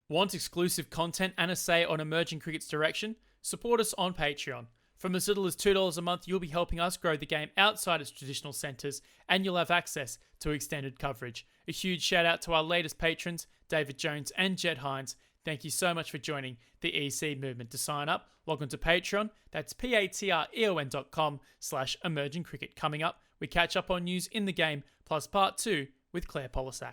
Want exclusive content and a say on emerging cricket's direction? Support us on Patreon. From as little as $2 a month, you'll be helping us grow the game outside its traditional centres, and you'll have access to extended coverage. A huge shout out to our latest patrons, David Jones and Jed Hines. Thank you so much for joining the EC movement. To sign up, log on to Patreon. That's patreon.com/emerging cricket. Coming up, we catch up on news in the game, plus part 2 with Claire Polosak.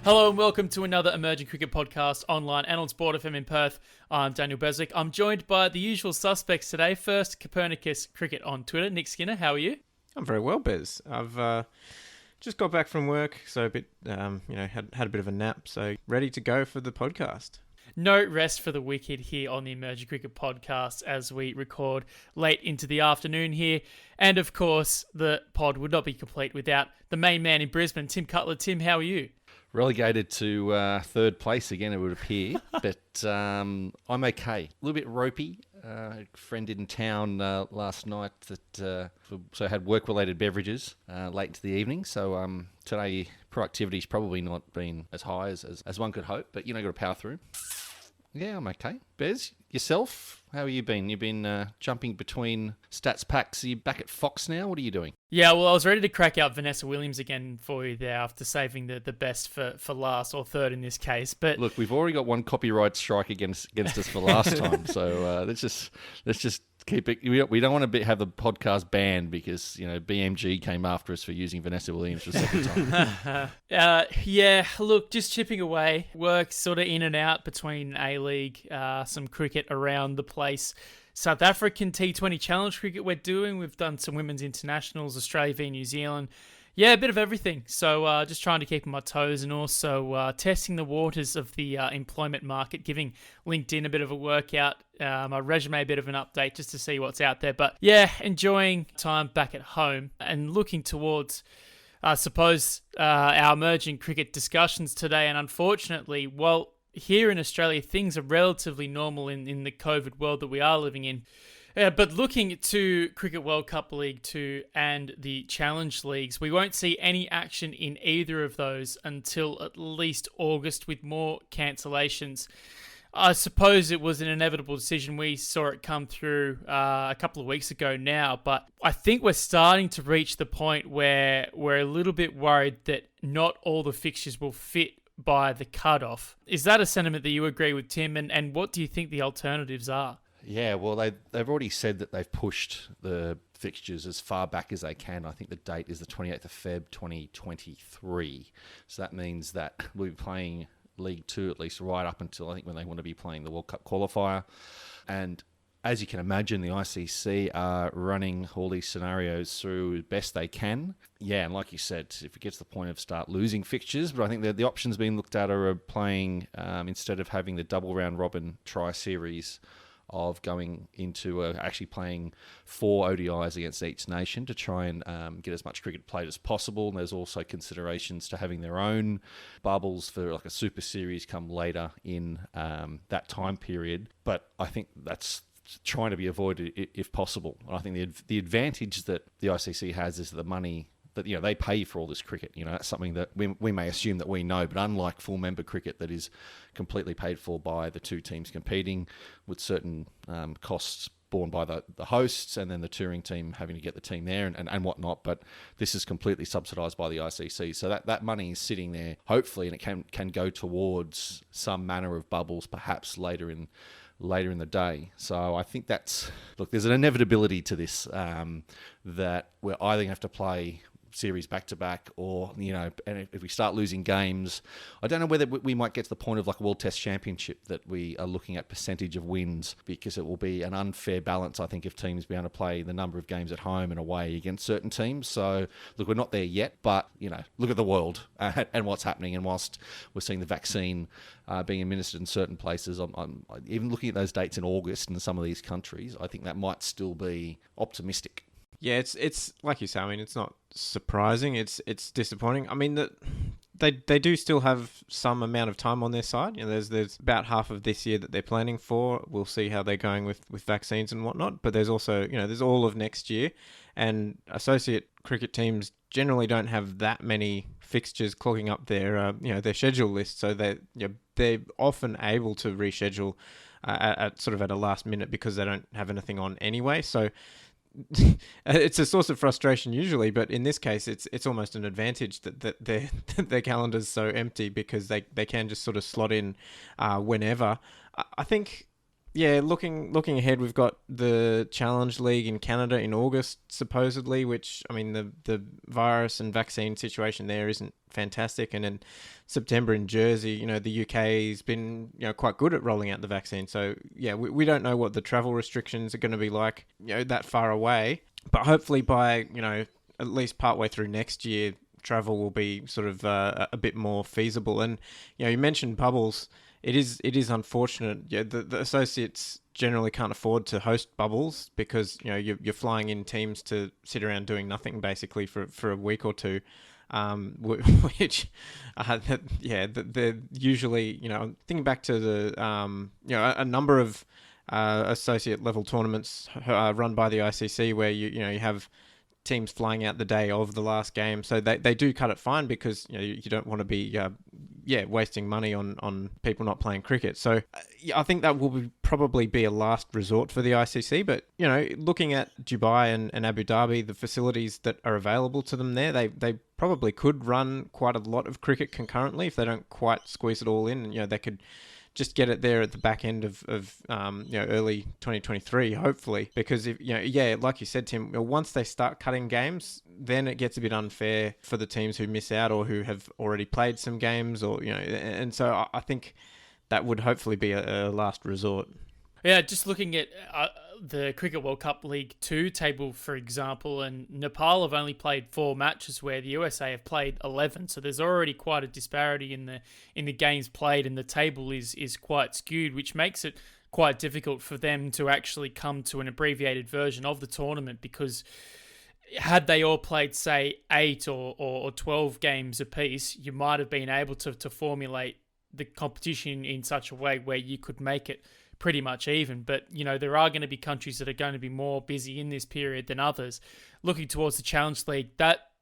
Hello and welcome to another Emerging Cricket podcast online and on Sport FM in Perth. I'm Daniel Beswick. I'm joined by the usual suspects today. First, Copernicus Cricket on Twitter. Nick Skinner, how are you? I'm very well, Bez. I've just got back from work, so a bit, had a bit of a nap, so ready to go for the podcast. No rest for the wicked here on the Emerging Cricket podcast as we record late into the afternoon here. And of course, the pod would not be complete without the main man in Brisbane, Tim Cutler. Tim, how are you? Relegated to third place again, it would appear, but I'm okay. A little bit ropey. A friend in town last night that so had work-related beverages late into the evening. So today productivity's probably not been as high as one could hope, but got to power through. Yeah, I'm okay. Bez, yourself? How have you been? You've been jumping between stats packs. Are you back at Fox now? What are you doing? Yeah, well, I was ready to crack out Vanessa Williams again for you there after saving the best for last, or third in this case. But look, we've already got one copyright strike against us for last time, so let's just keep it. We don't want to have the podcast banned because BMG came after us for using Vanessa Williams for the second time. Yeah, look, just chipping away. Work sort of in and out between A-League, some cricket around the place. South African T20 Challenge cricket we're doing. We've done some women's internationals, Australia v New Zealand. Yeah, a bit of everything. So just trying to keep on my toes and also testing the waters of the employment market, giving LinkedIn a bit of a workout, my resume a bit of an update just to see what's out there. But yeah, enjoying time back at home and looking towards, I suppose, our emerging cricket discussions today. And unfortunately, well, here in Australia, things are relatively normal in the COVID world that we are living in. But looking to Cricket World Cup League 2 and the Challenge Leagues, we won't see any action in either of those until at least August, with more cancellations. I suppose it was an inevitable decision. We saw it come through a couple of weeks ago now, but I think we're starting to reach the point where we're a little bit worried that not all the fixtures will fit by the cutoff. Is that a sentiment that you agree with, Tim? And what do you think the alternatives are? Yeah, well, they've already said that they've pushed the fixtures as far back as they can. I think the date is the 28th of Feb 2023. So that means that we'll be playing League 2 at least right up until I think when they want to be playing the World Cup qualifier. And as you can imagine, the ICC are running all these scenarios through as best they can. Yeah, and like you said, if it gets to the point of start losing fixtures, but I think the options being looked at are playing, instead of having the double round robin tri-series, of going into actually playing 4 ODIs against each nation to try and get as much cricket played as possible. And there's also considerations to having their own bubbles for like a super series come later in that time period. But I think that's trying to be avoided if possible. And I think the advantage that the ICC has is the money that they pay for all this cricket. That's something that we may assume that we know, but unlike full member cricket that is completely paid for by the two teams competing, with certain costs borne by the hosts and then the touring team having to get the team there and whatnot. But this is completely subsidised by the ICC, so that money is sitting there hopefully, and it can go towards some manner of bubbles perhaps later in the day. So I think there's an inevitability to this, that we're either going to have to play series back-to-back, or, and if we start losing games, I don't know whether we might get to the point of like a World Test Championship that we are looking at percentage of wins, because it will be an unfair balance, I think, if teams be able to play the number of games at home and away against certain teams. So, look, we're not there yet, but, look at the world and what's happening. And whilst we're seeing the vaccine being administered in certain places, I'm even looking at those dates in August in some of these countries, I think that might still be optimistic. Yeah, it's like you say. I mean, it's not surprising. It's disappointing. I mean, the they do still have some amount of time on their side. There's about half of this year that they're planning for. We'll see how they're going with vaccines and whatnot. But there's also, there's all of next year, and associate cricket teams generally don't have that many fixtures clogging up their schedule list. So they're often able to reschedule at a last minute because they don't have anything on anyway. So it's a source of frustration usually, but in this case, it's almost an advantage that their calendar's so empty because they can just sort of slot in whenever. I think, looking ahead, we've got the Challenge League in Canada in August, supposedly, which, I mean, the virus and vaccine situation there isn't fantastic. And in September in Jersey, the UK's been, quite good at rolling out the vaccine. So, we don't know what the travel restrictions are going to be like, that far away. But hopefully by, at least partway through next year, travel will be sort of a bit more feasible. And, you mentioned bubbles. It is unfortunate. The associates generally can't afford to host bubbles because you're flying in teams to sit around doing nothing basically for a week or two, which they're usually thinking back to the a number of associate level tournaments run by the ICC where you have teams flying out the day of the last game, so they do cut it fine because you don't want to be wasting money on people not playing cricket. So I think that will probably be a last resort for the ICC. But looking at Dubai and Abu Dhabi, the facilities that are available to them there, they probably could run quite a lot of cricket concurrently if they don't quite squeeze it all in. They could just get it there at the back end of early 2023, hopefully, because if like you said, Tim, once they start cutting games, then it gets a bit unfair for the teams who miss out or who have already played some games, or and so I think that would hopefully be a last resort. Yeah, just looking at the Cricket World Cup League 2 table, for example, and Nepal have only played 4 matches where the USA have played 11. So there's already quite a disparity in the games played, and the table is quite skewed, which makes it quite difficult for them to actually come to an abbreviated version of the tournament, because had they all played, say, 8 or 12 games apiece, you might have been able to formulate the competition in such a way where you could make it pretty much even. But there are going to be countries that are going to be more busy in this period than others. Looking towards the Challenge League,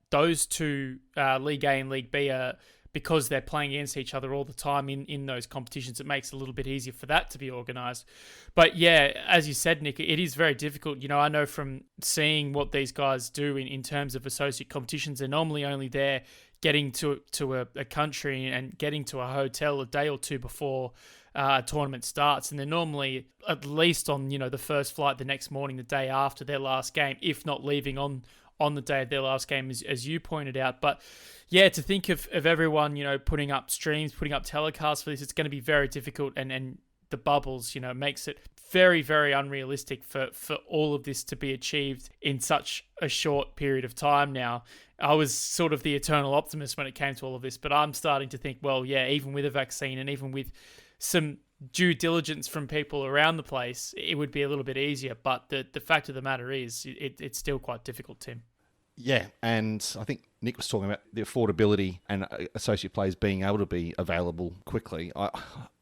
those two, League A and League B, are, because they're playing against each other all the time in those competitions, it makes it a little bit easier for that to be organised. But as you said, Nick, it is very difficult. I know from seeing what these guys do in terms of associate competitions, they're normally only there getting to a country and getting to a hotel a day or two before a tournament starts, and they're normally at least on the first flight the next morning, the day after their last game, if not leaving on the day of their last game, as you pointed out. But to think of everyone putting up streams, putting up telecasts for this, it's going to be very difficult, and the bubbles makes it very, very unrealistic for all of this to be achieved in such a short period of time now. I was sort of the eternal optimist when it came to all of this, but I'm starting to think, even with a vaccine and even with some due diligence from people around the place, it would be a little bit easier. But the fact of the matter is, it's still quite difficult, Tim. Yeah, and I think Nick was talking about the affordability and associate players being able to be available quickly.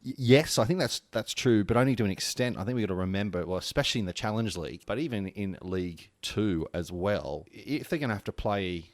Yes, I think that's true, but only to an extent. I think we've got to remember, especially in the Challenge League, but even in League 2 as well, if they're going to have to play,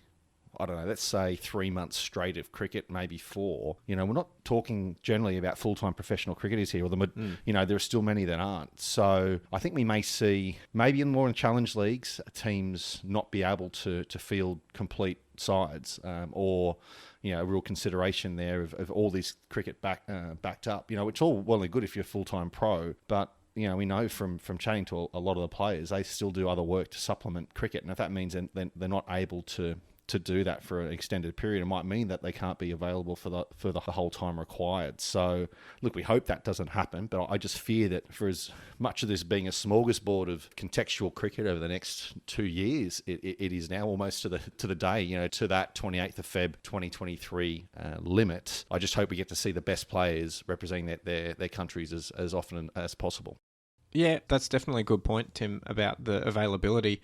I don't know, let's say 3 months straight of cricket, maybe 4. We're not talking generally about full-time professional cricketers here, or there are still many that aren't. So I think we may see, maybe more in challenge leagues, teams not be able to field complete sides, or a real consideration there of all this cricket backed up. It's all well and good if you're a full-time pro, but we know from chatting to a lot of the players, they still do other work to supplement cricket, and if that means they're not able to do that for an extended period, it might mean that they can't be available for the whole time required. So, look, we hope that doesn't happen, but I just fear that for as much of this being a smorgasbord of contextual cricket over the next 2 years, it is now almost to the day, to that 28th of Feb 2023 limit. I just hope we get to see the best players representing their countries as often as possible. Yeah, that's definitely a good point, Tim, about the availability.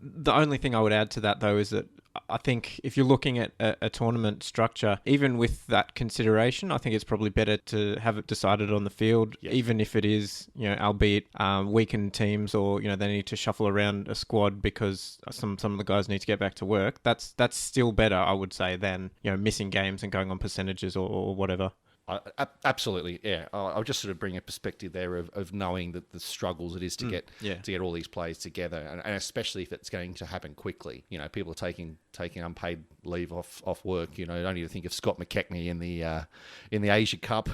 The only thing I would add to that, though, is that I think if you're looking at a tournament structure, even with that consideration, I think it's probably better to have it decided on the field, even if it is, albeit weakened teams, or, they need to shuffle around a squad because some of the guys need to get back to work. That's still better, I would say, than, missing games and going on percentages or whatever. Absolutely, yeah. I'll just sort of bring a perspective there of knowing that the struggles it is to get all these players together, and especially if it's going to happen quickly. People are taking unpaid leave off work. Only to think of Scott McKechnie in the Asia Cup,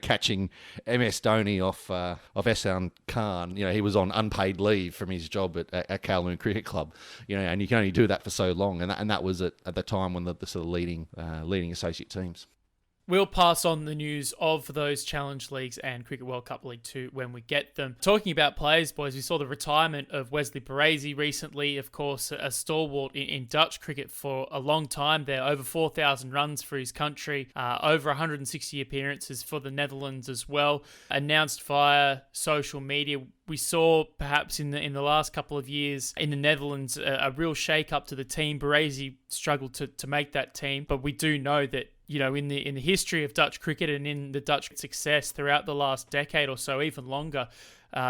catching MS Dhoni off Ehsan Khan. He was on unpaid leave from his job at Kowloon Cricket Club. And you can only do that for so long, and that was at the time when the sort of leading associate teams. We'll pass on the news of those Challenge Leagues and Cricket World Cup League 2 when we get them. Talking about players, boys, we saw the retirement of Wesley Baresi recently, of course, a stalwart in Dutch cricket for a long time there, over 4,000 runs for his country, over 160 appearances for the Netherlands as well, announced via social media. We saw perhaps in the last couple of years in the Netherlands a real shake-up to the team. Baresi struggled to make that team, but we do know that in the history of Dutch cricket and in the Dutch success throughout the last decade or so, even longer,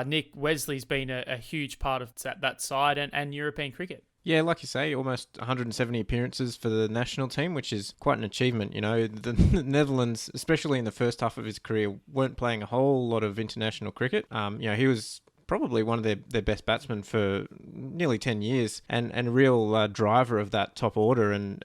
Nick, Wesley's been a huge part of that side and European cricket. Yeah, like you say, almost 170 appearances for the national team, which is quite an achievement. The Netherlands, especially in the first half of his career, weren't playing a whole lot of international cricket. He was probably one of their best batsmen for nearly 10 years and a real driver of that top order and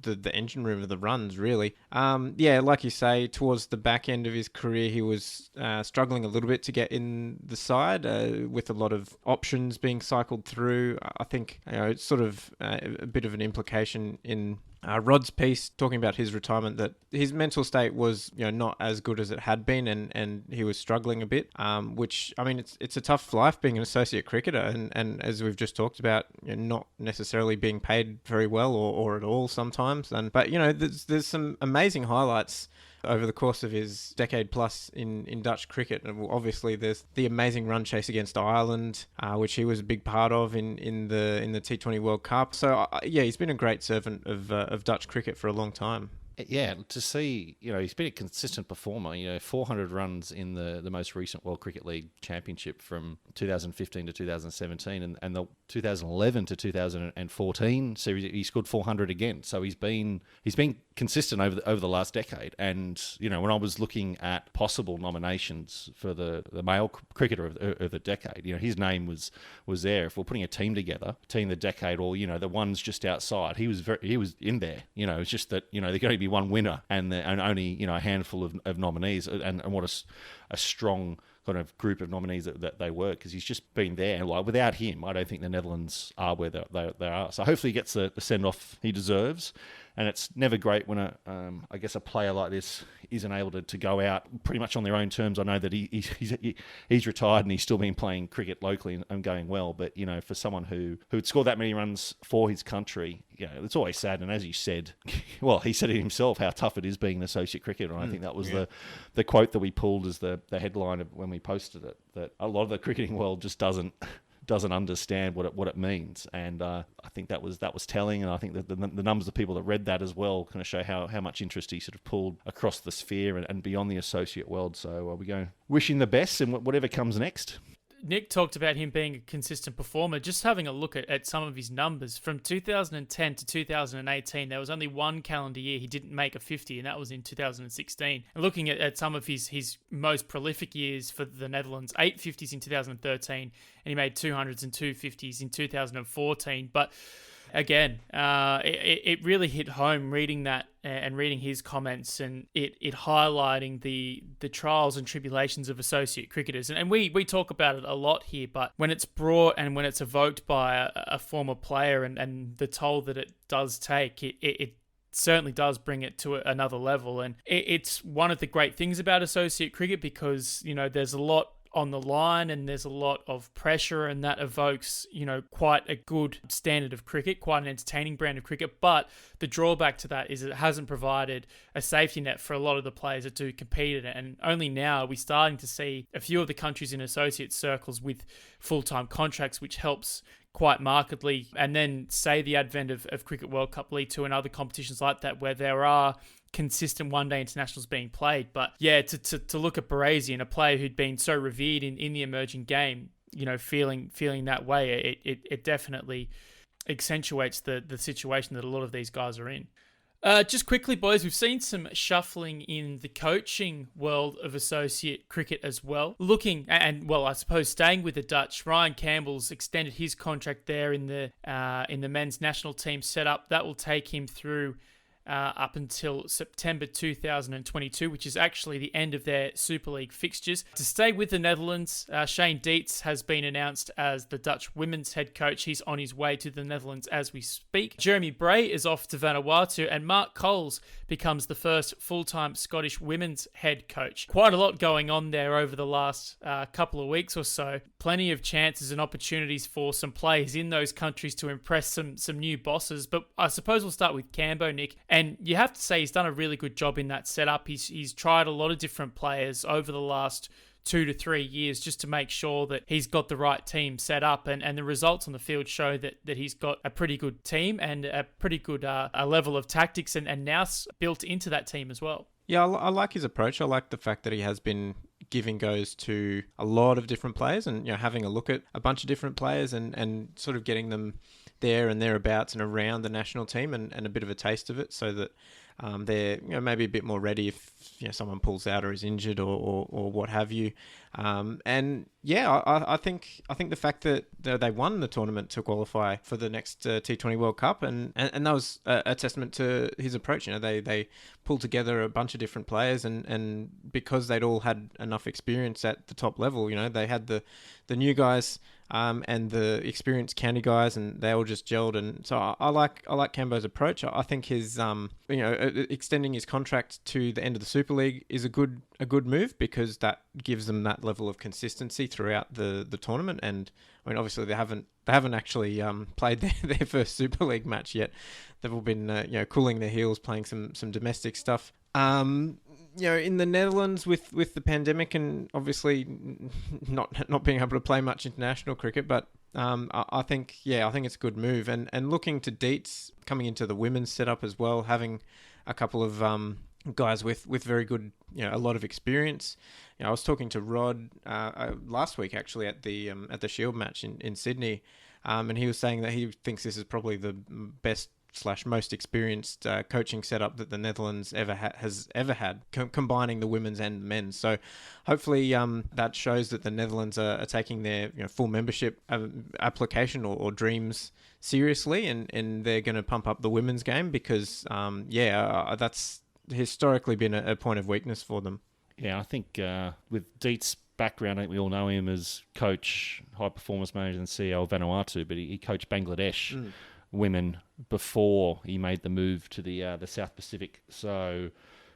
the engine room of the runs, really. Like you say, towards the back end of his career, he was struggling a little bit to get in the side with a lot of options being cycled through. I think it's sort of a bit of an implication in Rod's piece talking about his retirement, that his mental state was not as good as it had been, and he was struggling a bit, which, I mean, it's a tough life being an associate cricketer, and as we've just talked about, not necessarily being paid very well or at all sometimes. But there's some amazing highlights over the course of his decade plus in Dutch cricket. And obviously there's the amazing run chase against Ireland, which he was a big part of in the T20 World Cup. So he's been a great servant of Dutch cricket for a long time. Yeah, to see, he's been a consistent performer, 400 runs in the most recent World Cricket League Championship from 2015 to 2017, and the 2011 to 2014 series, he scored 400 again. So he's been consistent over the last decade. And, when I was looking at possible nominations for the male cricketer of the decade, his name was there. If we're putting a team together, team of the decade, or, the ones just outside, he was in there. It's just that, there can only be one winner and only, a handful of nominees, and what a strong kind of group of nominees that they were, because he's just been there. And without him, I don't think the Netherlands are where they are. So hopefully he gets the send-off he deserves. And it's never great when a player like this isn't able to go out pretty much on their own terms. I know that he's retired and he's still been playing cricket locally and going well. But, for someone who'd scored that many runs for his country, it's always sad. And as you said, well, he said it himself, how tough it is being an associate cricketer. And I think that was the quote that we pulled as the headline of when we posted it, that a lot of the cricketing world just doesn't understand what it means, and I think that was telling, and I think that the numbers of people that read that as well kind of show how much interest he sort of pulled across the sphere and beyond the associate world. So we go wishing the best in whatever comes next. Nick talked about him being a consistent performer. Just having a look at some of his numbers, from 2010 to 2018, there was only one calendar year he didn't make a 50, and that was in 2016. And looking at some of his most prolific years for the Netherlands, 8 50s in 2013, and he made 200s and 250s in 2014. But again, it really hit home reading that and reading his comments, and it highlighting the trials and tribulations of associate cricketers. And we talk about it a lot here, but when it's brought and when it's evoked by a former player and the toll that it does take, it certainly does bring it to another level. And it's one of the great things about associate cricket, because there's a lot on the line and there's a lot of pressure, and that evokes, quite a good standard of cricket, quite an entertaining brand of cricket. But the drawback to that is it hasn't provided a safety net for a lot of the players that do compete in it. And only now are we starting to see a few of the countries in associate circles with full-time contracts, which helps quite markedly. And then say the advent of Cricket World Cup League 2 and other competitions like that, where there are consistent one-day internationals being played. But yeah, to look at Barasian, a player who'd been so revered in the emerging game, feeling that way, it definitely accentuates the situation that a lot of these guys are in. Just quickly, boys, we've seen some shuffling in the coaching world of associate cricket as well. Looking, and I suppose staying with the Dutch, Ryan Campbell's extended his contract there in the men's national team setup. That will take him through up until September 2022, which is actually the end of their Super League fixtures. To stay with the Netherlands, Shane Dietz has been announced as the Dutch women's head coach. He's on his way to the Netherlands as we speak. Jeremy Bray is off to Vanuatu, and Mark Coles becomes the first full-time Scottish women's head coach. Quite a lot going on there over the last couple of weeks or so. Plenty of chances and opportunities for some players in those countries to impress some new bosses. But I suppose we'll start with Campbell, Nick. And you have to say he's done a really good job in that setup. He's tried a lot of different players over the last 2 to 3 years just to make sure that he's got the right team set up. And the results on the field show that he's got a pretty good team and a pretty good a level of tactics and now built into that team as well. Yeah, I like his approach. I like the fact that he has been giving goes to a lot of different players and having a look at a bunch of different players and sort of getting them there and thereabouts and around the national team and a bit of a taste of it so that they're maybe a bit more ready if someone pulls out or is injured or what have you. I think the fact that they won the tournament to qualify for the next T20 World Cup and that was a testament to his approach. They pulled together a bunch of different players and because they'd all had enough experience at the top level, they had the new guys and the experienced county guys, and they all just gelled. And so I like Campbell's approach. I think his extending his contract to the end of the Super League is a good move because that gives them that level of consistency throughout the tournament. And I mean, obviously they haven't actually played their first Super League match yet. They've all been cooling their heels, playing some domestic stuff. In the Netherlands with the pandemic and obviously not being able to play much international cricket, but I think it's a good move. And looking to Dietz coming into the women's setup as well, having a couple of guys with very good, a lot of experience. I was talking to Rod last week actually at the Shield match in Sydney, and he was saying that he thinks this is probably the best / most experienced coaching setup that the Netherlands has ever had, combining the women's and men's. So hopefully that shows that the Netherlands are taking their full membership application or dreams seriously, and they're going to pump up the women's game because that's historically been a point of weakness for them. Yeah, I think with Dietz's background, I think we all know him as coach, high performance manager and CEO of Vanuatu, but he coached Bangladesh women before he made the move to the South Pacific. So,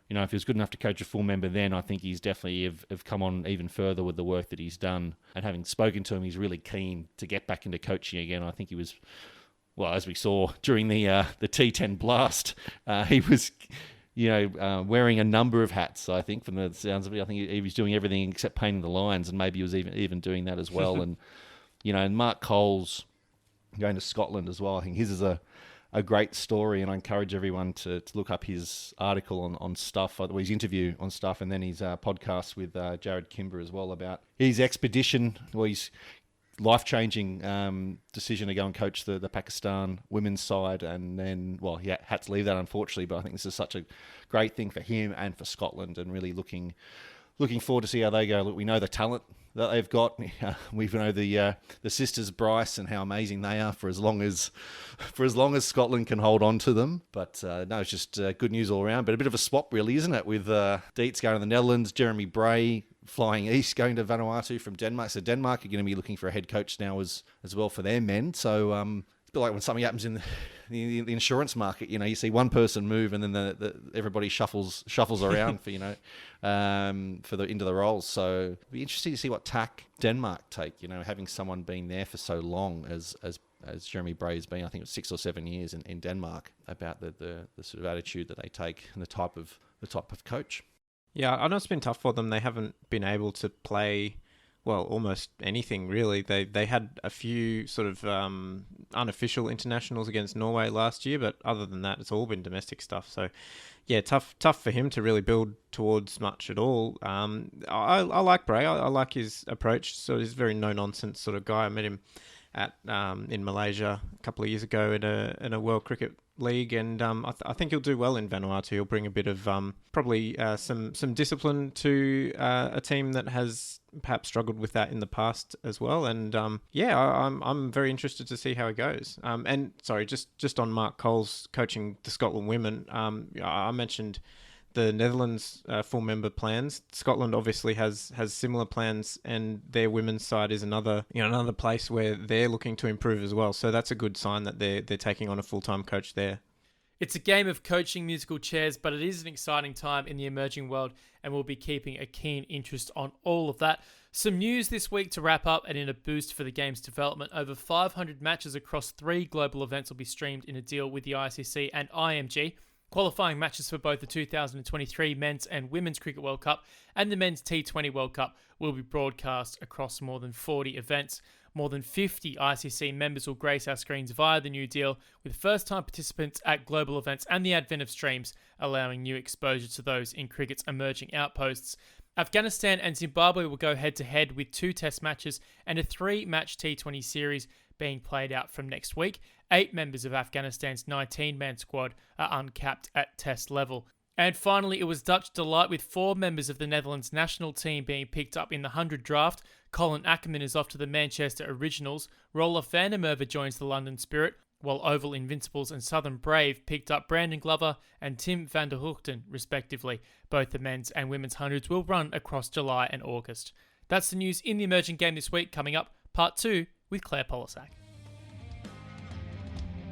if he was good enough to coach a full member then, I think he's definitely have come on even further with the work that he's done. And having spoken to him, he's really keen to get back into coaching again. I think he was, as we saw during the T10 blast, he was wearing a number of hats, I think, from the sounds of it. I think he was doing everything except painting the lines, and maybe he was even doing that as well. And, and Mark Coles going to Scotland as well. I think his is a great story, and I encourage everyone to look up his article on Stuff, his interview on Stuff, and then his podcast with Jared Kimber as well about his expedition, his life-changing decision to go and coach the Pakistan women's side, and then, he had to leave that, unfortunately, but I think this is such a great thing for him and for Scotland, and really looking forward to see how they go. Look, we know the talent that they've got. We know the sisters Bryce and how amazing they are for as long as Scotland can hold on to them. But no, it's just good news all around. But a bit of a swap, really, isn't it? With Dietz going to the Netherlands, Jeremy Bray flying east, going to Vanuatu from Denmark. So Denmark are going to be looking for a head coach now as well for their men. So it's a bit like when something happens in the insurance market. You see one person move, and then everybody shuffles around for into the roles. So it'd be interesting to see what tack Denmark take. Having someone been there for so long as Jeremy Bray's been, I think it was 6 or 7 years in Denmark, about the sort of attitude that they take and the type of coach. Yeah, I know it's been tough for them. They haven't been able to play, well, almost anything really. They had a few sort of unofficial internationals against Norway last year, but other than that, it's all been domestic stuff. So, yeah, tough for him to really build towards much at all. I like Bray. I like his approach. So he's a very no nonsense sort of guy. I met him at in Malaysia a couple of years ago in a World Cricket League, and I think he'll do well in Vanuatu. He'll bring a bit of probably some discipline to a team that has perhaps struggled with that in the past as well. And I'm very interested to see how it goes. And sorry, just on Mark Cole's coaching the Scotland women, I mentioned the Netherlands full member plans. Scotland obviously has similar plans, and their women's side is another place where they're looking to improve as well. So that's a good sign that they're taking on a full-time coach there. It's a game of coaching musical chairs, but it is an exciting time in the emerging world, and we'll be keeping a keen interest on all of that. Some news this week to wrap up, and in a boost for the game's development, over 500 matches across 3 global events will be streamed in a deal with the ICC and IMG. Qualifying matches for both the 2023 Men's and Women's Cricket World Cup and the Men's T20 World Cup will be broadcast across more than 40 events. More than 50 ICC members will grace our screens via the new deal, with first-time participants at global events and the advent of streams allowing new exposure to those in cricket's emerging outposts. Afghanistan and Zimbabwe will go head-to-head with 2 test matches and a 3-match T20 series being played out from next week. 8 members of Afghanistan's 19-man squad are uncapped at test level. And finally, it was Dutch delight with 4 members of the Netherlands national team being picked up in the 100 draft. Colin Ackerman is off to the Manchester Originals. Roelof van der Merwe joins the London Spirit, while Oval Invincibles and Southern Brave picked up Brandon Glover and Tim van der Hoogten, respectively. Both the men's and women's hundreds will run across July and August. That's the news in the emerging game this week. Coming up, part 2 with Claire Polosak.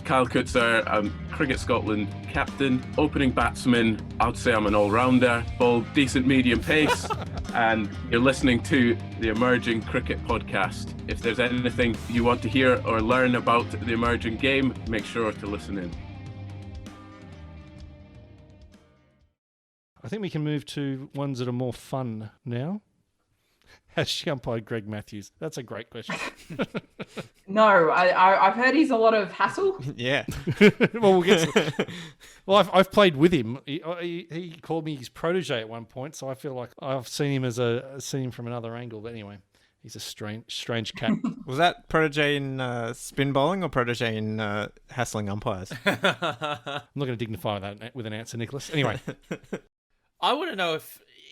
Kyle Coetzer, I'm Cricket Scotland captain, opening batsman. I'd say I'm an all-rounder, ball decent medium pace, and you're listening to the Emerging Cricket Podcast. If there's anything you want to hear or learn about the emerging game, make sure to listen in. I think we can move to ones that are more fun now. Has she umpired Greg Matthews? That's a great question. No, I've heard he's a lot of hassle. Yeah. Well, we'll get to... Well, I've played with him. He called me his protege at one point, so I feel like I've seen him from another angle. But anyway, he's a strange cat. Was that protege in spin bowling or protege in hassling umpires? I'm not going to dignify that with an answer, Nicholas. Anyway. I want to know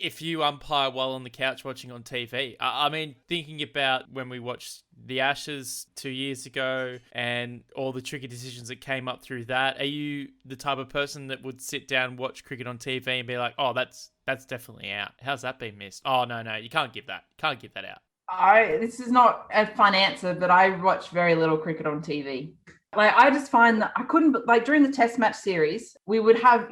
if you umpire while on the couch watching on TV. I mean, thinking about when we watched the Ashes 2 years ago and all the tricky decisions that came up through that, are you the type of person that would sit down, watch cricket on TV and be like, oh, that's definitely out. How's that been missed? Oh, no, you can't give that. Can't give that out. This is not a fun answer, but I watch very little cricket on TV. Like, I just find that I couldn't, like, during the test match series, we would have,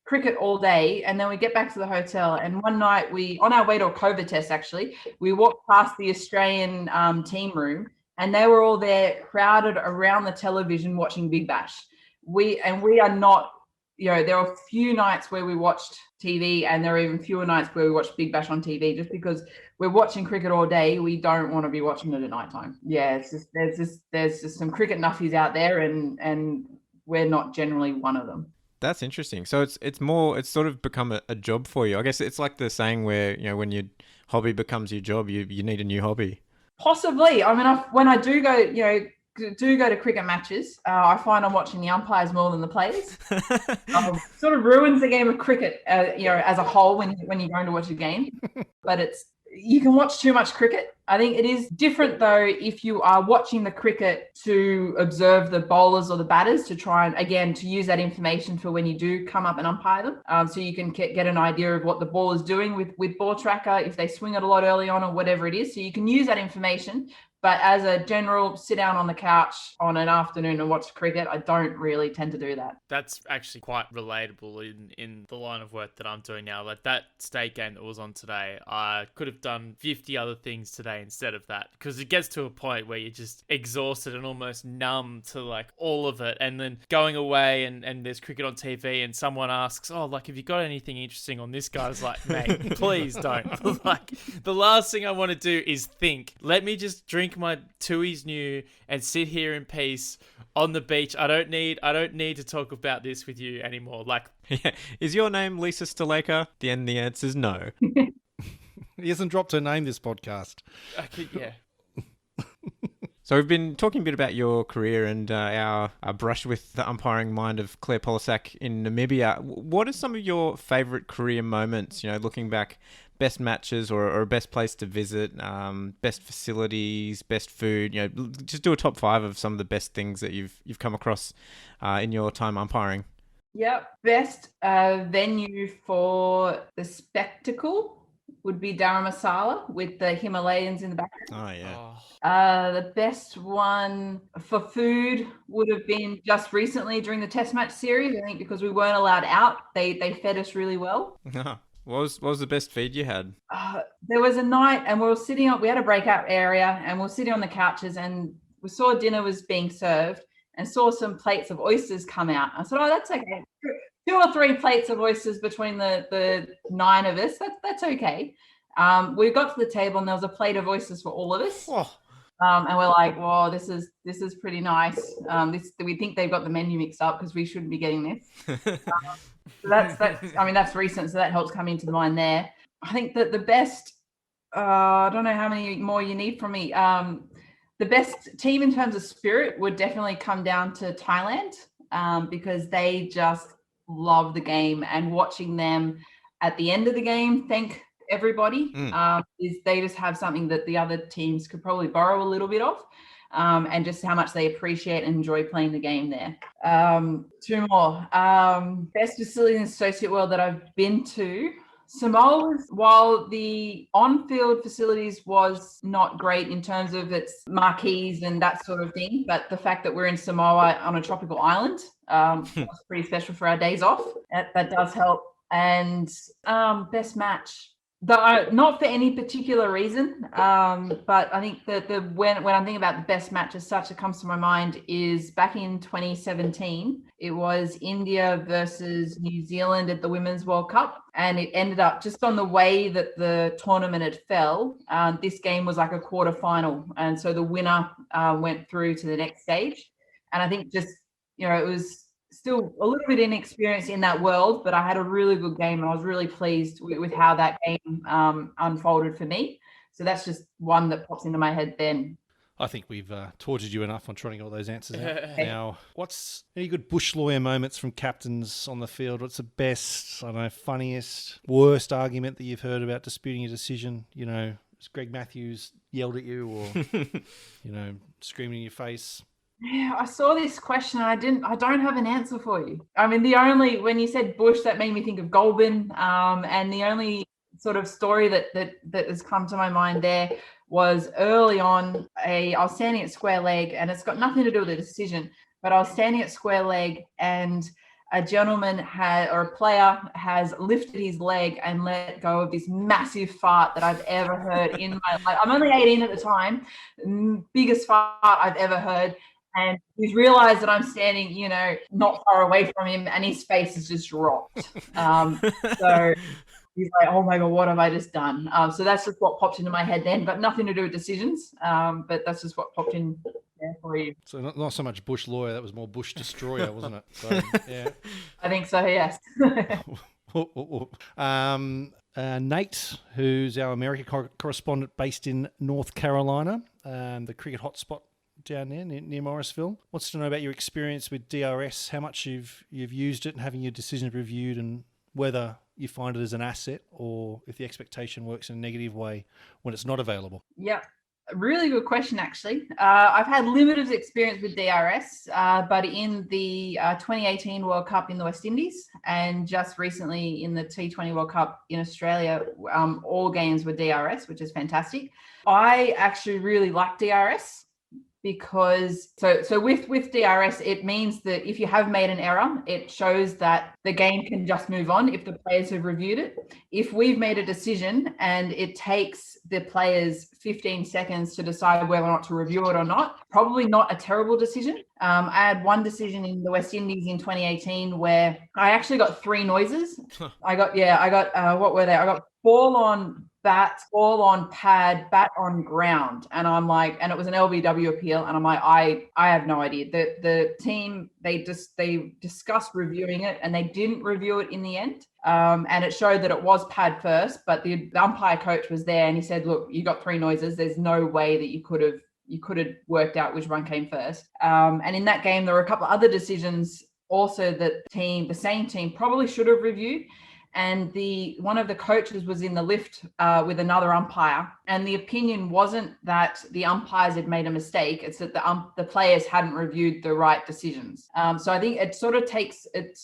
cricket all day, and then we get back to the hotel, and one night on our way to a COVID test, actually, we walked past the Australian team room, and they were all there crowded around the television watching Big Bash. We are not, there are a few nights where we watched TV, and there are even fewer nights where we watched Big Bash on TV, just because we're watching cricket all day. We don't want to be watching it at nighttime. Yeah, it's just there's just some cricket nuffies out there, and we're not generally one of them. That's interesting. So it's sort of become a job for you. I guess it's like the saying where, when your hobby becomes your job, you need a new hobby. Possibly. I mean, when I do go to cricket matches, I find I'm watching the umpires more than the players. Sort of ruins the game of cricket, as a whole when you're going to watch a game. But you can watch too much cricket. I think it is different, though, if you are watching the cricket to observe the bowlers or the batters, to try and, again, to use that information for when you do come up and umpire them. So you can get an idea of what the ball is doing with ball tracker, if they swing it a lot early on or whatever it is. So you can use that information. But as a general sit down on the couch on an afternoon and watch cricket, I don't really tend to do that. That's actually quite relatable in the line of work that I'm doing now. Like that state game that was on today, I could have done 50 other things today instead of that, because it gets to a point where you're just exhausted and almost numb to like all of it. And then going away and there's cricket on TV and someone asks, oh, like, have you got anything interesting on this guy? I was like, mate, please don't. Like, the last thing I want to do is think. Let me just drink my Tui's New and sit here in peace on the beach. I don't need to talk about this with you anymore. Like, Yeah. Is your name Lisa Sthalekar? The answer is no. He hasn't dropped her name this podcast. yeah. So we've been talking a bit about your career and our brush with the umpiring mind of Claire Polosak in Namibia. What are some of your favourite career moments, looking back, best matches or best place to visit, best facilities, best food, just do a top 5 of some of the best things that you've come across in your time umpiring. Yep. Best venue for the spectacle would be Dharamsala with the Himalayas in the background. Oh, yeah. The best one for food would have been just recently during the Test match series, I think, because we weren't allowed out. They fed us really well. What was the best feed you had? There was a night and we had a breakout area and we were sitting on the couches and we saw dinner was being served and saw some plates of oysters come out. I said, oh, that's okay. 2 or 3 plates of oysters between the 9 of us. That's okay. We got to the table and there was a plate of oysters for all of us. Oh. And we're like, whoa, this is pretty nice. We think they've got the menu mixed up because we shouldn't be getting this. So that's recent. So that helps come into the mind there. I think that the best, I don't know how many more you need from me. The best team in terms of spirit would definitely come down to Thailand because they just love the game, and watching them at the end of the game, thank everybody, is they just have something that the other teams could probably borrow a little bit of. And just how much they appreciate and enjoy playing the game there. 2 more. Best facility in the associate world that I've been to. Samoa, while the on-field facilities was not great in terms of its marquees and that sort of thing, but the fact that we're in Samoa on a tropical island was pretty special for our days off. That does help. And best match. Not for any particular reason, but I think that when I'm thinking about the best match as such that comes to my mind is back in 2017. It was India versus New Zealand at the Women's World Cup, and it ended up just on the way that the tournament had fell. This game was like a quarterfinal, and so the winner went through to the next stage. And I think just it was still a little bit inexperienced in that world, but I had a really good game and I was really pleased with how that game unfolded for me. So that's just one that pops into my head then. I think we've tortured you enough on trying to get all those answers out. Now, what's any good bush lawyer moments from captains on the field? What's the best, funniest, worst argument that you've heard about disputing a decision? Has Greg Matthews yelled at you or, screaming in your face? Yeah, I saw this question and I don't have an answer for you. I mean, when you said Bush, that made me think of Goulburn. And the only sort of story that has come to my mind there was early on, I was standing at square leg, and it's got nothing to do with the decision, but I was standing at square leg and a gentleman or a player has lifted his leg and let go of this massive fart that I've ever heard in my life. I'm only 18 at the time, biggest fart I've ever heard. And he's realized that I'm standing, not far away from him, and his face is just dropped. So he's like, oh my God, what have I just done? So that's just what popped into my head then, but nothing to do with decisions. But that's just what popped in there for you. So not so much Bush lawyer, that was more Bush destroyer, wasn't it? So, yeah. I think so, yes. Nate, who's our America correspondent based in North Carolina, the cricket hotspot down there near Morrisville, wants to know about your experience with DRS, how much you've used it and having your decisions reviewed, and whether you find it as an asset or if the expectation works in a negative way when it's not available. Yeah. Really good question, actually. I've had limited experience with DRS, but in the 2018 World Cup in the West Indies and just recently in the T20 World Cup in Australia, all games were DRS, which is fantastic. I actually really like DRS because so with DRS, it means that if you have made an error, it shows that the game can just move on if the players have reviewed it. If we've made a decision and it takes the players 15 seconds to decide whether or not to review it or not, probably not a terrible decision. I had one decision in the West Indies in 2018 where I actually got 3 noises. I got what were they? I got ball on bat, ball on pad, bat on ground. And I'm like, and it was an LBW appeal. And I'm like, I have no idea. The team, they discussed reviewing it and they didn't review it in the end. And it showed that it was pad first, but the umpire coach was there and he said, look, you got 3 noises. There's no way that you could have worked out which one came first. And in that game, there were a couple of other decisions also that the same team probably should have reviewed. And one of the coaches was in the lift with another umpire, and the opinion wasn't that the umpires had made a mistake; it's that the players hadn't reviewed the right decisions. So I think it sort of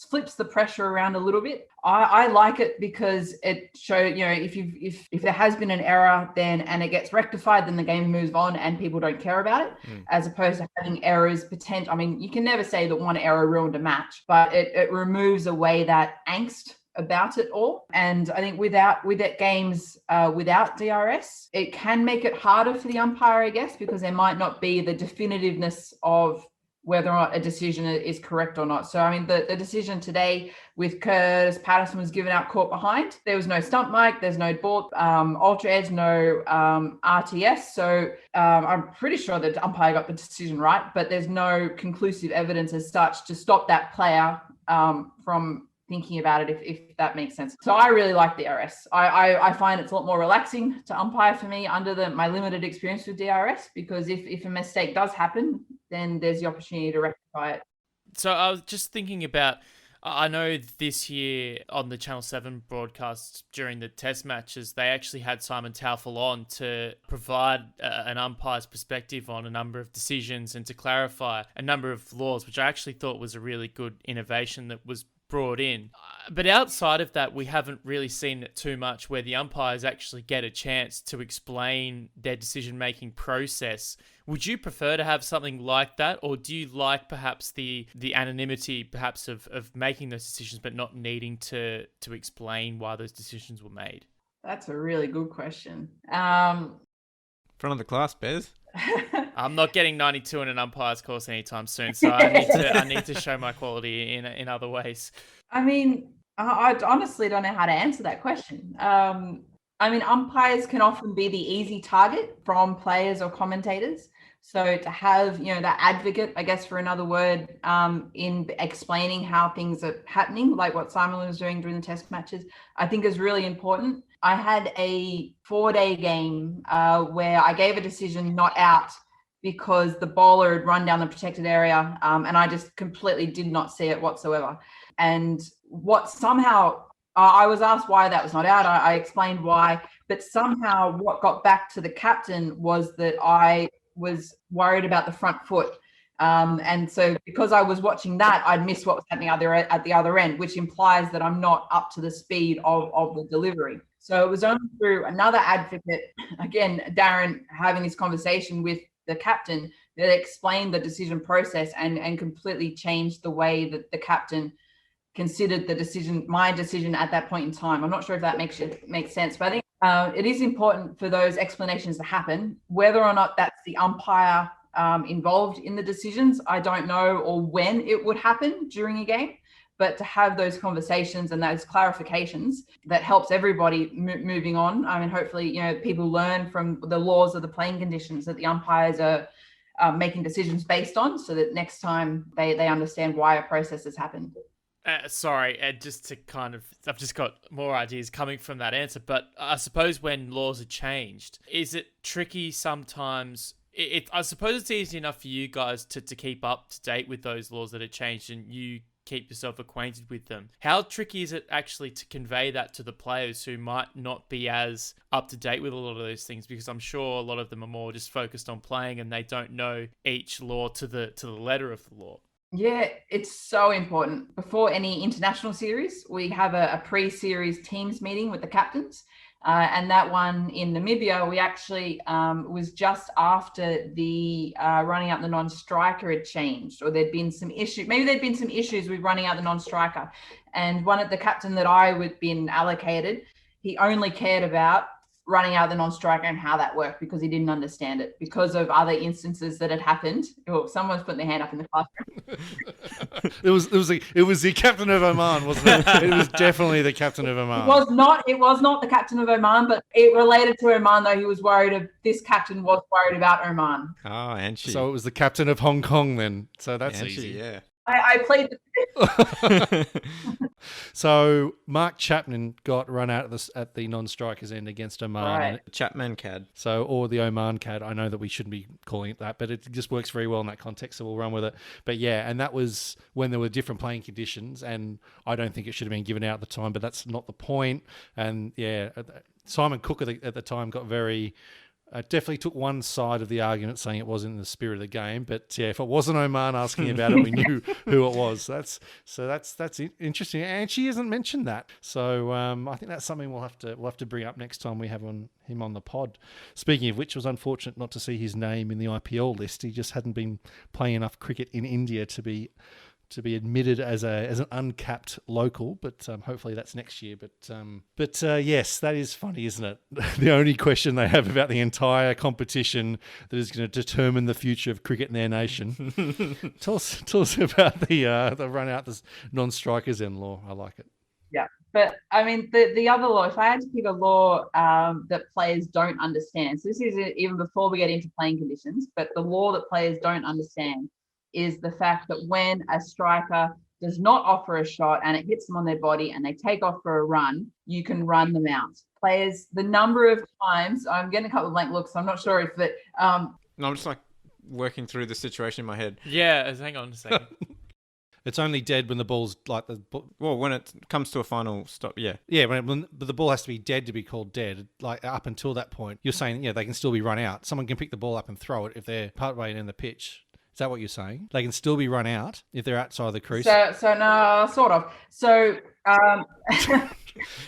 flips the pressure around a little bit. I like it because it shows, if there has been an error and it gets rectified, then the game moves on and people don't care about it, as opposed to having errors potential. I mean, you can never say that one error ruined a match, but it removes away that angst about it all. And I think without games without DRS, it can make it harder for the umpire, I guess, because there might not be the definitiveness of whether or not a decision is correct or not. So, I mean, the decision today with Curtis Patterson was given out caught behind. There was no stump mic, there's no ball, ultra edge, no RTS. So I'm pretty sure that the umpire got the decision right, but there's no conclusive evidence as such to stop that player from thinking about it, if that makes sense. So I really like DRS. I find it's a lot more relaxing to umpire for me under my limited experience with DRS, because if a mistake does happen, then there's the opportunity to rectify it. So I was just thinking about, I know this year on the Channel 7 broadcast during the test matches, they actually had Simon Taufel on to provide an umpire's perspective on a number of decisions and to clarify a number of laws, which I actually thought was a really good innovation that was brought in. But outside of that, we haven't really seen it too much where the umpires actually get a chance to explain their decision-making process. Would you prefer to have something like that, or do you like perhaps the anonymity perhaps of making those decisions but not needing to explain why those decisions were made? That's a really good question. Front of the class, Bez. I'm not getting 92 in an umpire's course anytime soon, so I need to show my quality in other ways. I mean, I honestly don't know how to answer that question. I mean, umpires can often be the easy target from players or commentators. So to have, that advocate, I guess for another word, in explaining how things are happening, like what Simon was doing during the test matches, I think is really important. I had a 4-day game where I gave a decision not out because the bowler had run down the protected area, and I just completely did not see it whatsoever. And I was asked why that was not out. I explained why, but somehow what got back to the captain was that I was worried about the front foot. And so because I was watching that, I'd miss what was happening at the other end, which implies that I'm not up to the speed of the delivery. So it was only through another advocate, again, Darren, having this conversation with the captain, that explained the decision process and completely changed the way that the captain considered my decision at that point in time. I'm not sure if that makes sense, but I think it is important for those explanations to happen. Whether or not that's the umpire involved in the decisions, I don't know, or when it would happen during a game. But to have those conversations and those clarifications, that helps everybody moving on. I mean, hopefully, people learn from the laws of the playing conditions that the umpires are making decisions based on, so that next time they understand why a process has happened. Sorry, Ed, I've just got more ideas coming from that answer, but I suppose when laws are changed, is it tricky sometimes? I suppose it's easy enough for you guys to keep up to date with those laws that are changed, and you keep yourself acquainted with them. How tricky is it actually to convey that to the players who might not be as up to date with a lot of those things? Because I'm sure a lot of them are more just focused on playing and they don't know each law to the letter of the law. Yeah, it's so important. Before any international series, we have a pre-series teams meeting with the captains. And that one in Namibia, we actually was just after the running out the non-striker had changed, or there'd been some issue. Maybe there'd been some issues with running out the non-striker. And the captain that I would been allocated, he only cared about running out the non-striker and how that worked because he didn't understand it because of other instances that had happened. Oh, someone's putting their hand up in the classroom. It was the captain of Oman, wasn't it? It was definitely the captain of Oman. It was not the captain of Oman, but it related to Oman, though. This captain was worried about Oman. Oh, Anchi. So it was the captain of Hong Kong then. So that's Anchi, easy. yeah. I played the So Mark Chapman got run out at the non-strikers end against Oman. Right. Chapman CAD. Or the Oman CAD. I know that we shouldn't be calling it that, but it just works very well in that context, so we'll run with it. But yeah, and that was when there were different playing conditions, and I don't think it should have been given out at the time, but that's not the point. And yeah, Simon Cook at the time got very... definitely took one side of the argument, saying it wasn't in the spirit of the game. But yeah, if it wasn't Oman asking about it, we knew who it was. That's interesting, and she hasn't mentioned that. So I think that's something we'll have to bring up next time we have him on the pod. Speaking of which, it was unfortunate not to see his name in the IPL list. He just hadn't been playing enough cricket in India to be admitted as an uncapped local, but hopefully that's next year. But yes, that is funny, isn't it? The only question they have about the entire competition that is going to determine the future of cricket in their nation. Tell us about the run out the non-strikers in law. I like it. Yeah, but I mean the other law. If I had to pick a law that players don't understand, so this is even before we get into playing conditions, but the law that players don't understand is the fact that when a striker does not offer a shot and it hits them on their body and they take off for a run, you can run them out. Players, the number of times, I'm getting a couple of blank looks, so I'm not sure if that... No, I'm just like working through the situation in my head. Yeah, hang on a second. It's only dead when the ball's like Well, when it comes to a final stop, yeah. Yeah, but the ball has to be dead to be called dead. Like up until that point, you're saying, yeah, they can still be run out. Someone can pick the ball up and throw it if they're partway in the pitch. Is that what you're saying? They can still be run out if they're outside the crease? So no, sort of. So...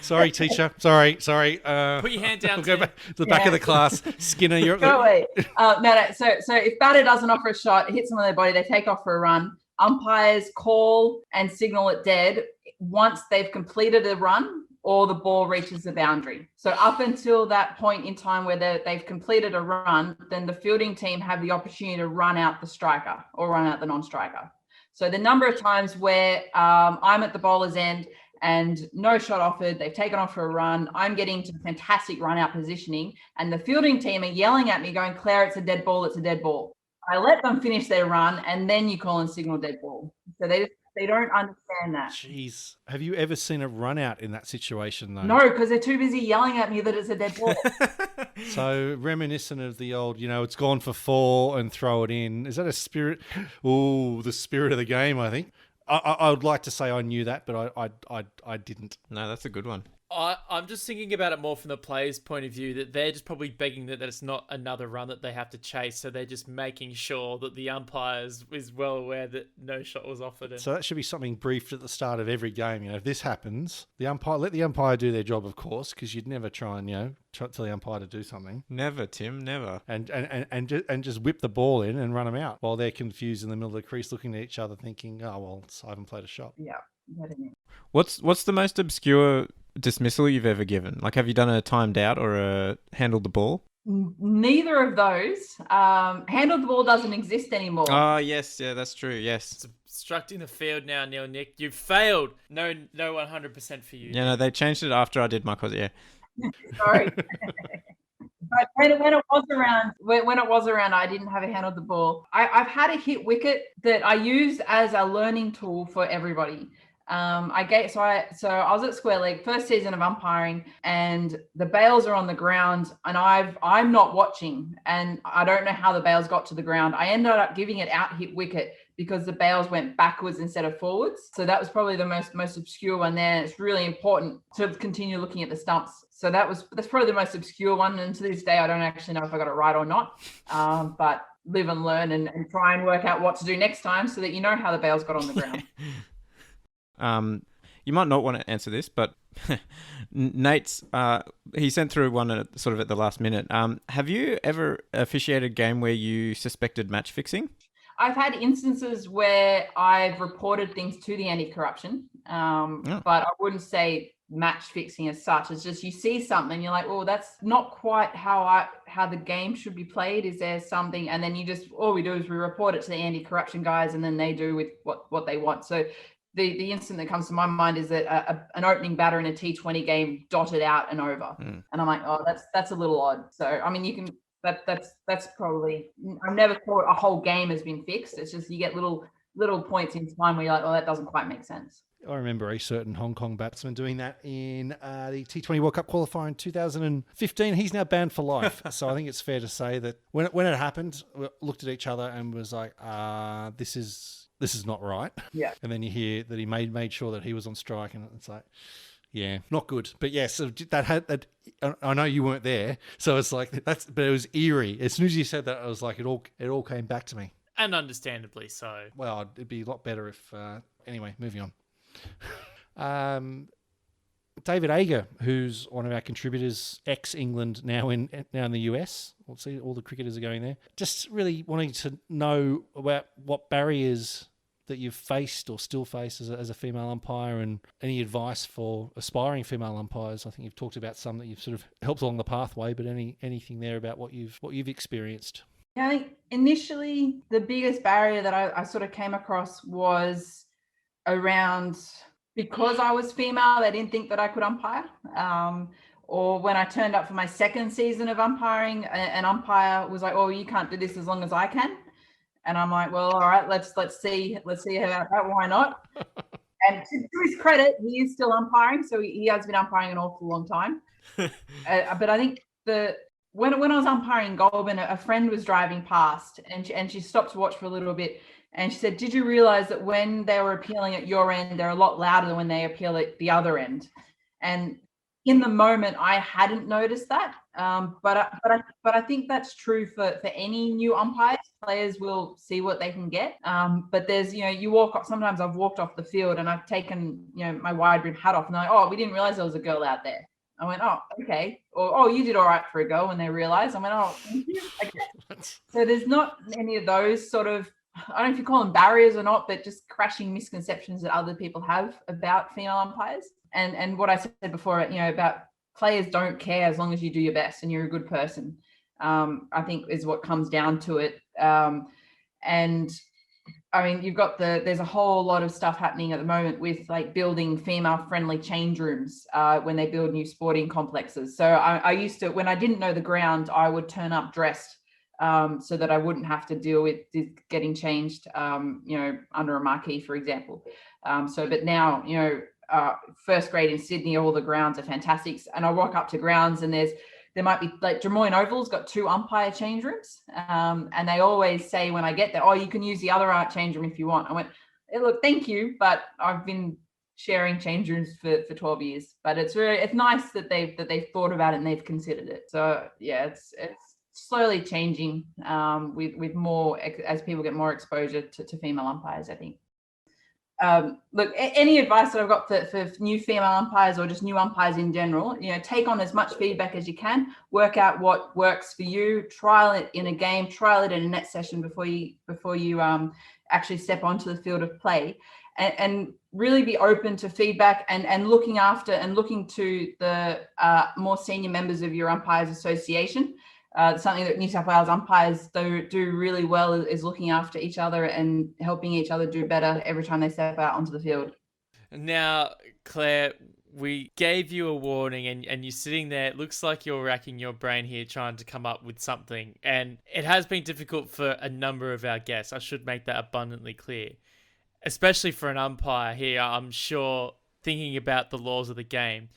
Sorry, teacher. Sorry. Put your hand down. We'll go back to the back of the class. Skinner, you're... Go away. No. So if batter doesn't offer a shot, it hits them on their body, they take off for a run. Umpires call and signal it dead once they've completed a run or the ball reaches the boundary. So up until that point in time where they've completed a run, then the fielding team have the opportunity to run out the striker or run out the non-striker. So the number of times where I'm at the bowler's end and no shot offered, they've taken off for a run, I'm getting to fantastic run out positioning, and the fielding team are yelling at me going, Claire, it's a dead ball, it's a dead ball. I let them finish their run and then you call and signal dead ball. So they don't understand that. Jeez. Have you ever seen a run out in that situation, though? No, because they're too busy yelling at me that it's a dead ball. So reminiscent of the old, it's gone for 4 and throw it in. Is that a spirit? Oh, the spirit of the game, I think. I would like to say I knew that, but I didn't. No, that's a good one. I'm just thinking about it more from the players' point of view, that they're just probably begging that it's not another run that they have to chase, so they're just making sure that the umpires is well aware that no shot was offered. So that should be something briefed at the start of every game. If this happens, let the umpire do their job, of course, because you'd never try and tell the umpire to do something. Never, Tim, never. And just whip the ball in and run them out while they're confused in the middle of the crease, looking at each other, thinking, "Oh well, I haven't played a shot." Yeah. What's the most obscure dismissal you've ever given? Like, have you done a timed out or a handled the ball? Neither of those. Handled the ball doesn't exist anymore. Oh, yes. Yeah, that's true. Yes. It's obstructing the field now, Neil Nick. You've failed. No 100% for you. Yeah, no, they changed it after I did my cause. Yeah. Sorry. But when it was around, I didn't have a handled the ball. I've had a hit wicket that I use as a learning tool for everybody. I was at Square League, first season of umpiring, and the bails are on the ground, and I'm not watching, and I don't know how the bails got to the ground. I ended up giving it out hit wicket because the bails went backwards instead of forwards. So that was probably the most obscure one there. It's really important to continue looking at the stumps. So that's probably the most obscure one, and to this day I don't actually know if I got it right or not. But live and learn and try and work out what to do next time so that you know how the bails got on the ground. You might not want to answer this, but Nate's he sent through one at the last minute. Have you ever officiated a game where you suspected match fixing? I've had instances where I've reported things to the anti-corruption, but I wouldn't say match fixing as such. It's just you see something, you're like, oh, that's not quite how the game should be played. Is there something? And then all we do is we report it to the anti-corruption guys, and then they do with what they want. So the instant that comes to my mind is that an opening batter in a T20 game dotted out and over, and I'm like, oh, that's a little odd. So I mean, you can. That's probably, I've never thought a whole game has been fixed. It's just you get little points in time where you're like, oh, that doesn't quite make sense. I remember a certain Hong Kong batsman doing that in the T20 World Cup qualifier in 2015. He's now banned for life. So I think it's fair to say that when it happened, we looked at each other and was like, this is not right. Yeah. And then you hear that he made sure that he was on strike, and it's like, yeah, not good. But yeah, so that I know you weren't there, so it's like but it was eerie. As soon as you said that, I was like, it all came back to me. And understandably so. Well, it'd be a lot better if. Anyway, moving on. David Ager, who's one of our contributors, ex-England, now in the US. We'll see, all the cricketers are going there. Just really wanting to know about what barriers that you've faced or still face as a female umpire, and any advice for aspiring female umpires. I think you've talked about some that you've sort of helped along the pathway, but anything there about what you've experienced? Yeah, I think initially the biggest barrier that I sort of came across was around, because I was female, they didn't think that I could umpire. Or when I turned up for my second season of umpiring, an umpire was like, "Oh, you can't do this as long as I can." And I'm like, well, all right, let's see about that. Why not? And to his credit, he is still umpiring, so he has been umpiring an awful long time. But I think when I was umpiring Goulburn, a friend was driving past, and she stopped to watch for a little bit, and she said, "Did you realize that when they were appealing at your end, they're a lot louder than when they appeal at the other end?" And in the moment, I hadn't noticed that, but I think that's true for any new umpires. Players will see what they can get, but there's, you walk off. Sometimes I've walked off the field and I've taken my wide brim hat off, and they're like, "Oh, we didn't realize there was a girl out there." I went, "Oh, okay," or "Oh, you did all right for a girl," when they realized. I went, "Oh, thank you." Okay. So there's not any of those sort of, I don't know if you call them barriers or not, but just crashing misconceptions that other people have about female umpires. And what I said before, about players don't care as long as you do your best and you're a good person, I think is what comes down to it. And I mean, there's a whole lot of stuff happening at the moment with like building female friendly change rooms when they build new sporting complexes. So I used to, when I didn't know the ground, I would turn up dressed so that I wouldn't have to deal with getting changed, under a marquee, for example. But now, first grade in Sydney, all the grounds are fantastic. And I walk up to grounds and there might be, like, Drummoyne Oval's got 2 umpire change rooms. And they always say when I get there, "Oh, you can use the other change room if you want." I went, "Hey, look, thank you, but I've been sharing change rooms for 12 years. But it's nice that they've thought about it and they've considered it. So yeah, it's slowly changing with more, as people get more exposure to female umpires, I think. Look, any advice that I've got for new female umpires or just new umpires in general, take on as much feedback as you can, work out what works for you, trial it in a game, trial it in a net session before you actually step onto the field of play, and really be open to feedback and looking to the more senior members of your umpires association. Something that New South Wales umpires do really well is looking after each other and helping each other do better every time they step out onto the field. Now, Claire, we gave you a warning and you're sitting there. It looks like you're racking your brain here trying to come up with something. And it has been difficult for a number of our guests. I should make that abundantly clear. especially for an umpire here, I'm sure thinking about the laws of the game.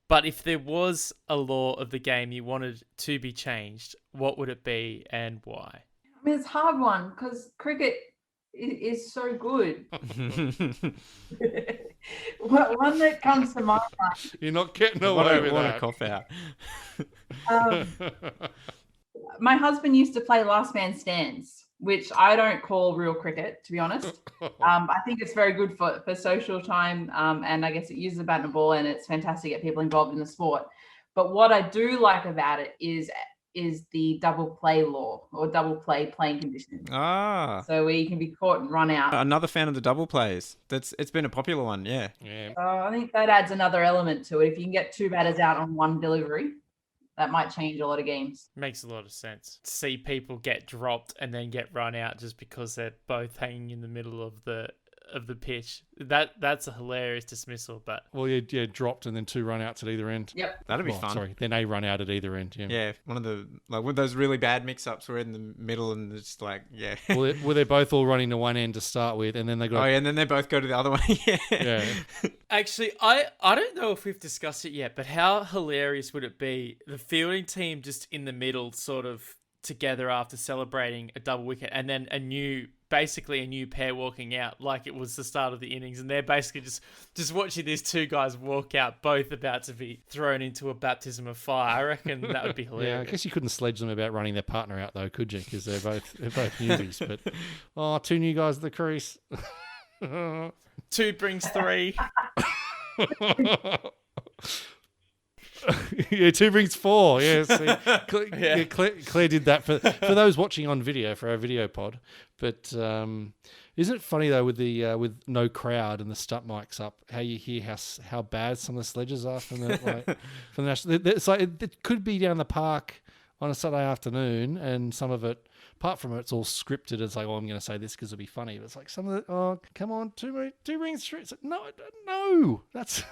But if there was a law of the game you wanted to be changed, what would it be and why? I mean, it's a hard one because cricket is so good. One that comes to my mind. You're not getting I away with want that. to cough out. My husband used to play last man stands, which I don't call real cricket, to be honest. I think it's very good for social time, and I guess it uses a bat and a ball, and it's fantastic to get people involved in the sport. But what I do like about it is the double play law or double play playing conditions. Ah, So where you can be caught and run out. another fan of the double plays. It's been a popular one, yeah. Yeah. So I think that adds another element to it. If you can get two batters out on one delivery, that might change a lot of games. Makes a lot of sense. See people get dropped and then get run out just because they're both hanging in the middle of the pitch. That's a hilarious dismissal, but Well, yeah, dropped and then 2 run outs at either end. Yep. That'd be Well, fun. Sorry, then a run out at either end. Yeah. Yeah, one of the with those really bad mix-ups, we're in the middle and it's like, yeah. Well, they're both all running to one end to start with, and then they Oh got. yeah, and then they both go to the other one. Yeah. Yeah. actually, I don't know if we've discussed it yet, but how hilarious would it be the fielding team just in the middle, sort of together after celebrating a double wicket, and then basically a new pair walking out like it was the start of the innings, and they're basically just watching these two guys walk out, both about to be thrown into a baptism of fire. I reckon that would be Yeah, I hilarious. guess you couldn't sledge them about running their partner out though, could you? Because they're both newbies. But 2 new guys at the crease. 2 brings 3. Yeah, 2 brings 4. Yeah, see, Yeah. Claire did that for those watching on video for our video pod. But isn't it funny though with the with no crowd and the stump mics up, how you hear how bad some of the sledges are from the national. It's like it could be down the park on a Saturday afternoon, and some of it, apart from it, it's all scripted. It's like, oh, I'm going to say this because it'll be funny. But it's like some of it, oh, come on, 2 rings 3. It's like, no, that's.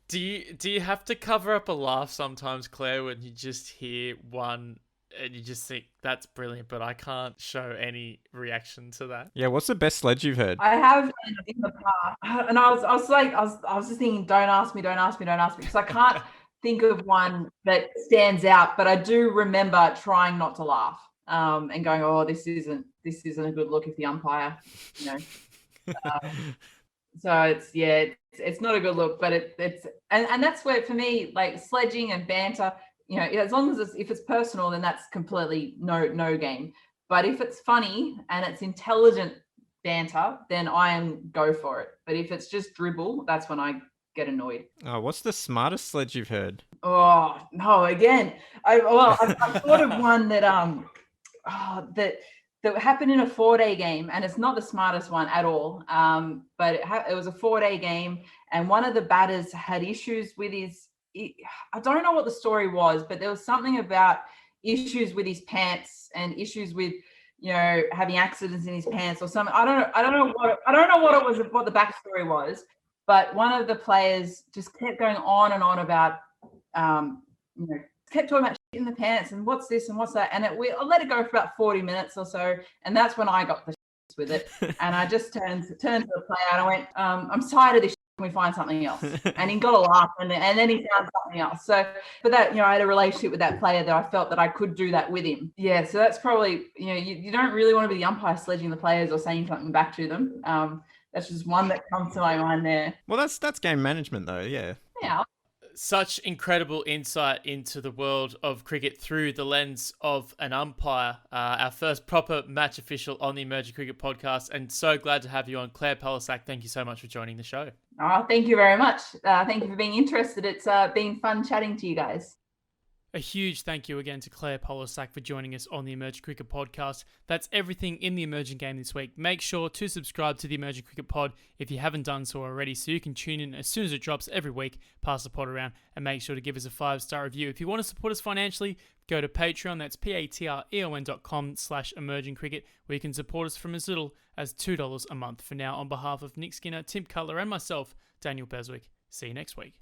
Do you have to cover up a laugh sometimes, Claire, when you just hear one and you just think that's brilliant, but I can't show any reaction to that? Yeah, what's the best sledge you've heard? I have in the past, and I was just thinking, don't ask me, because I can't think of one that stands out, but I do remember trying not to laugh, and going, oh, this isn't a good look if the umpire, you know. So it's not a good look, but it's and that's where for me, like sledging and banter, you know, as long as if it's personal, then that's completely no game. But if it's funny and it's intelligent banter, then I am go for it. But if it's just dribble, that's when I get annoyed. Oh, what's the smartest sledge you've heard? Oh no! Again, I've thought of one that that happened in a 4-day game, and it's not the smartest one at all. But it was a 4-day game, and one of the batters had issues with I don't know what the story was, but there was something about issues with his pants and issues with, you know, having accidents in his pants or something. I don't know what it was, what the backstory was, but one of the players just kept going on and on about, you know, kept talking about shit in the pants and what's this and what's that, and I let it go for about 40 minutes or so, and that's when I got the shits with it, and I just turned to the player and I went, I'm tired of this shit. Can we find something else? And he got a laugh, and then he found something else. So, but that, you know, I had a relationship with that player that I felt that I could do that with him. Yeah, so that's probably, you know, you don't really want to be the umpire sledging the players or saying something back to them. That's just one that comes to my mind there. Well, that's game management though. Yeah. Yeah. Such incredible insight into the world of cricket through the lens of an umpire. Our first proper match official on the Emerging Cricket podcast, and so glad to have you on. Claire Polosak, thank you so much for joining the show. Oh, thank you very much. Thank you for being interested. It's been fun chatting to you guys. A huge thank you again to Claire Polosak for joining us on the Emerging Cricket podcast. That's everything in the emerging game this week. Make sure to subscribe to the Emerging Cricket pod if you haven't done so already, so you can tune in as soon as it drops every week. Pass the pod around, and make sure to give us a 5-star review. If you want to support us financially, go to Patreon. That's patreon.com/emergingcricket, where you can support us from as little as $2 a month. For now, on behalf of Nick Skinner, Tim Cutler, and myself, Daniel Beswick, see you next week.